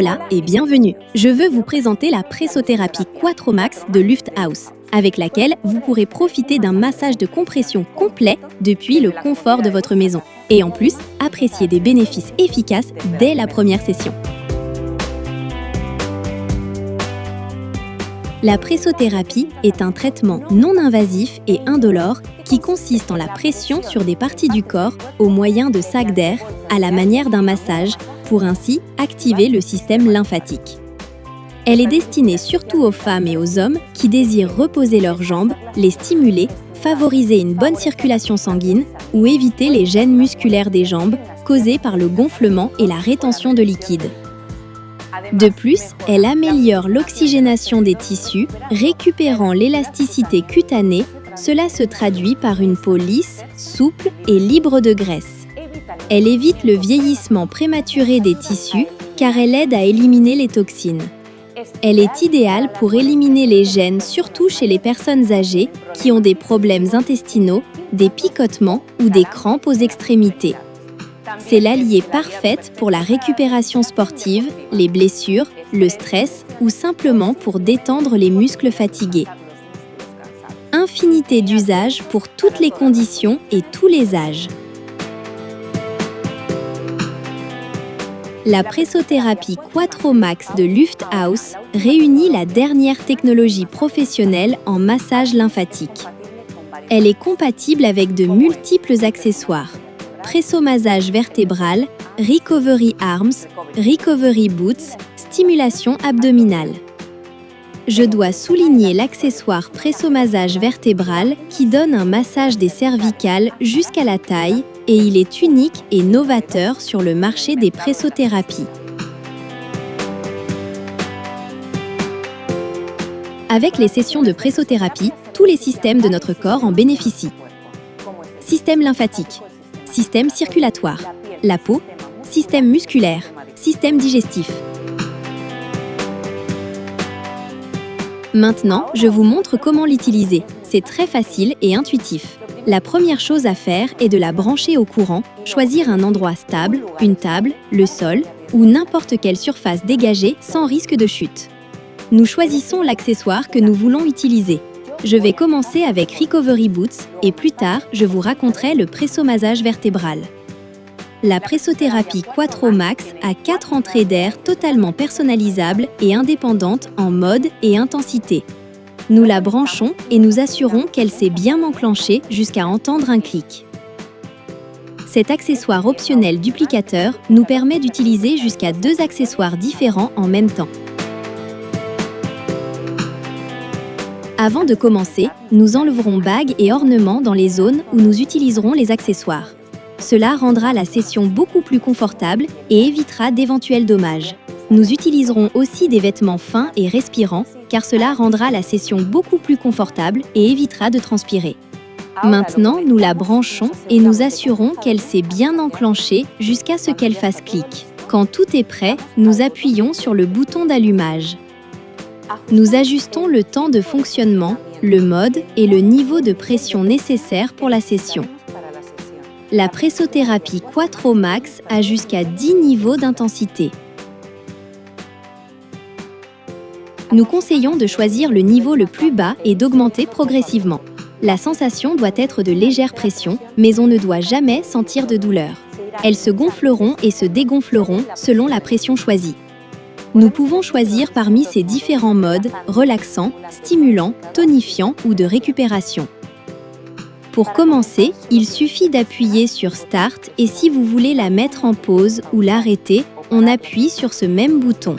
Hola et bienvenue. Je veux vous présenter la pressothérapie Quattro Max de Lufthaus, avec laquelle vous pourrez profiter d'un massage de compression complet depuis le confort de votre maison. Et en plus, apprécier des bénéfices efficaces dès la première session. La pressothérapie est un traitement non invasif et indolore qui consiste en la pression sur des parties du corps au moyen de sacs d'air à la manière d'un massage pour ainsi activer le système lymphatique. Elle est destinée surtout aux femmes et aux hommes qui désirent reposer leurs jambes, les stimuler, favoriser une bonne circulation sanguine ou éviter les gênes musculaires des jambes causées par le gonflement et la rétention de liquide. De plus, elle améliore l'oxygénation des tissus, récupérant l'élasticité cutanée. Cela se traduit par une peau lisse, souple et libre de graisse. Elle évite le vieillissement prématuré des tissus car elle aide à éliminer les toxines. Elle est idéale pour éliminer les gènes, surtout chez les personnes âgées qui ont des problèmes intestinaux, des picotements ou des crampes aux extrémités. C'est l'allié parfaite pour la récupération sportive, les blessures, le stress ou simplement pour détendre les muscles fatigués. Infinité d'usages pour toutes les conditions et tous les âges. La pressothérapie Quattro Max de Lufthaus réunit la dernière technologie professionnelle en massage lymphatique. Elle est compatible avec de multiples accessoires. Pressomassage vertébral, recovery arms, recovery boots, stimulation abdominale. Je dois souligner l'accessoire pressomassage vertébral qui donne un massage des cervicales jusqu'à la taille et il est unique et novateur sur le marché des pressothérapies. Avec les sessions de pressothérapie, tous les systèmes de notre corps en bénéficient. Système lymphatique, système circulatoire, la peau, système musculaire, système digestif. Maintenant, je vous montre comment l'utiliser. C'est très facile et intuitif. La première chose à faire est de la brancher au courant, choisir un endroit stable, une table, le sol ou n'importe quelle surface dégagée sans risque de chute. Nous choisissons l'accessoire que nous voulons utiliser. Je vais commencer avec Recovery Boots et plus tard, je vous raconterai le pressomassage vertébral. La pressothérapie Quattro Max a 4 entrées d'air totalement personnalisables et indépendantes en mode et intensité. Nous la branchons et nous assurons qu'elle s'est bien enclenchée jusqu'à entendre un clic. Cet accessoire optionnel duplicateur nous permet d'utiliser jusqu'à 2 accessoires différents en même temps. Avant de commencer, nous enlèverons bagues et ornements dans les zones où nous utiliserons les accessoires. Cela rendra la session beaucoup plus confortable et évitera d'éventuels dommages. Nous utiliserons aussi des vêtements fins et respirants car cela rendra la session beaucoup plus confortable et évitera de transpirer. Maintenant, nous la branchons et nous assurons qu'elle s'est bien enclenchée jusqu'à ce qu'elle fasse clic. Quand tout est prêt, nous appuyons sur le bouton d'allumage. Nous ajustons le temps de fonctionnement, le mode et le niveau de pression nécessaire pour la session. La pressothérapie Quattro Max a jusqu'à 10 niveaux d'intensité. Nous conseillons de choisir le niveau le plus bas et d'augmenter progressivement. La sensation doit être de légère pression, mais on ne doit jamais sentir de douleur. Elles se gonfleront et se dégonfleront selon la pression choisie. Nous pouvons choisir parmi ces différents modes relaxant, stimulant, tonifiant ou de récupération. Pour commencer, il suffit d'appuyer sur Start et si vous voulez la mettre en pause ou l'arrêter, on appuie sur ce même bouton.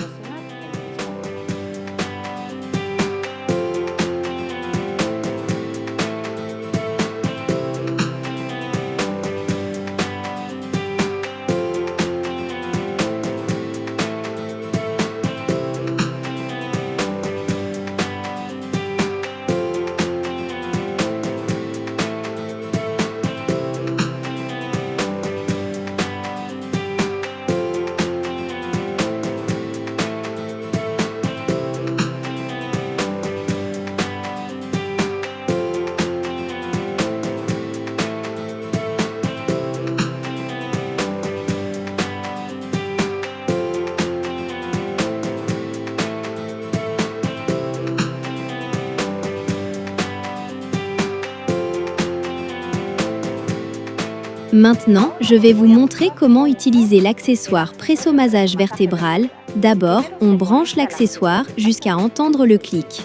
Maintenant, je vais vous montrer comment utiliser l'accessoire pressomassage vertébral. D'abord, on branche l'accessoire jusqu'à entendre le clic.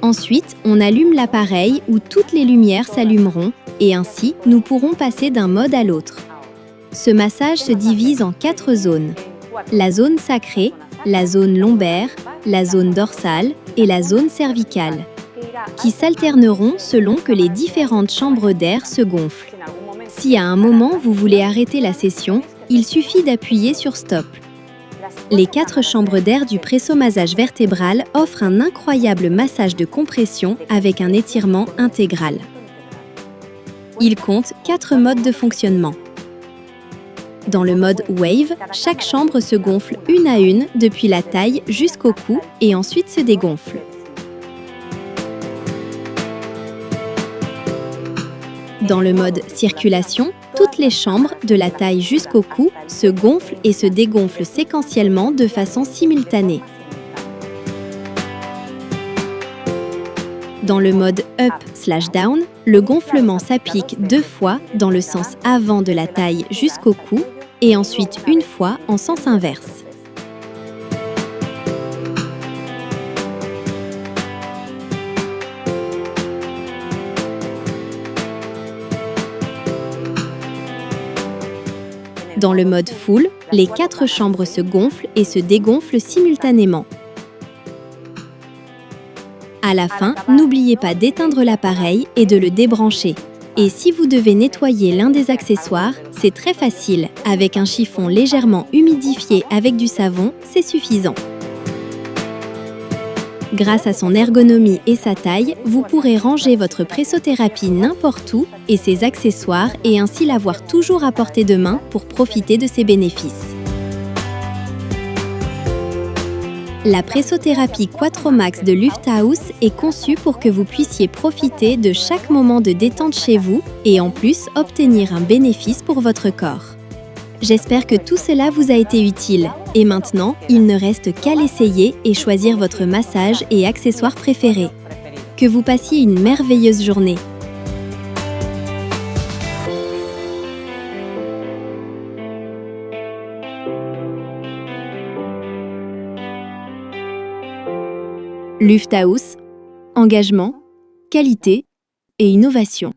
Ensuite, on allume l'appareil où toutes les lumières s'allumeront et ainsi, nous pourrons passer d'un mode à l'autre. Ce massage se divise en 4 zones. La zone sacrée, la zone lombaire, la zone dorsale et la zone cervicale, qui s'alterneront selon que les différentes chambres d'air se gonflent. Si à un moment vous voulez arrêter la session, il suffit d'appuyer sur Stop. Les 4 chambres d'air du pressomassage vertébral offrent un incroyable massage de compression avec un étirement intégral. Il compte 4 modes de fonctionnement. Dans le mode Wave, chaque chambre se gonfle une à une depuis la taille jusqu'au cou et ensuite se dégonfle. Dans le mode Circulation, toutes les chambres, de la taille jusqu'au cou, se gonflent et se dégonflent séquentiellement de façon simultanée. Dans le mode Up/Down, le gonflement s'applique 2 fois dans le sens avant de la taille jusqu'au cou et ensuite une fois en sens inverse. Dans le mode Full, les 4 chambres se gonflent et se dégonflent simultanément. À la fin, n'oubliez pas d'éteindre l'appareil et de le débrancher. Et si vous devez nettoyer l'un des accessoires, c'est très facile. Avec un chiffon légèrement humidifié avec du savon, c'est suffisant. Grâce à son ergonomie et sa taille, vous pourrez ranger votre pressothérapie n'importe où et ses accessoires et ainsi l'avoir toujours à portée de main pour profiter de ses bénéfices. La pressothérapie Quattromax de Lufthaus est conçue pour que vous puissiez profiter de chaque moment de détente chez vous et en plus obtenir un bénéfice pour votre corps. J'espère que tout cela vous a été utile. Et maintenant, il ne reste qu'à l'essayer et choisir votre massage et accessoires préférés. Que vous passiez une merveilleuse journée. Lufthaus, engagement, qualité et innovation.